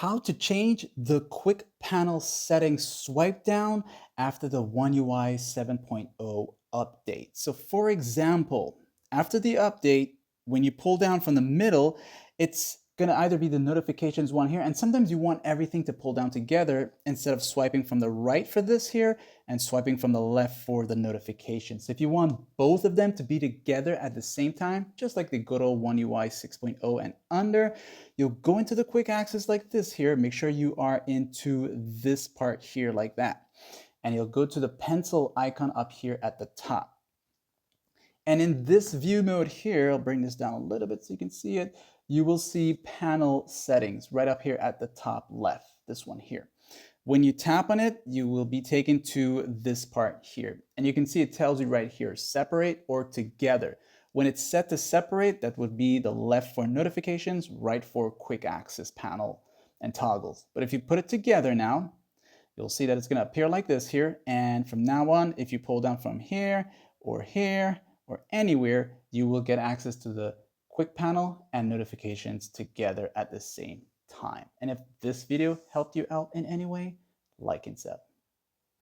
How to change the quick panel settings swipe down after the One UI 7.0 update. So for example, after the update, when you pull down from the middle, it's going to either be the notifications one here, and sometimes you want everything to pull down together instead of swiping from the right for this here and swiping from the left for the notifications. If you want both of them to be together at the same time, just like the good old One UI 6.0 and under, you'll go into the quick access like this here. Make sure you are into this part here like that. And you'll go to the pencil icon up here at the top. And in this view mode here, I'll bring this down a little bit so you can see it. You will see panel settings right up here at the top left, this one here. When you tap on it, you will be taken to this part here. And you can see it tells you right here, separate or together. When it's set to separate, that would be the left for notifications, right for quick access panel and toggles. But if you put it together now, you'll see that it's going to appear like this here. And from now on, if you pull down from here or anywhere, you will get access to the quick panel and notifications together at the same time. And if this video helped you out in any way, like and sub.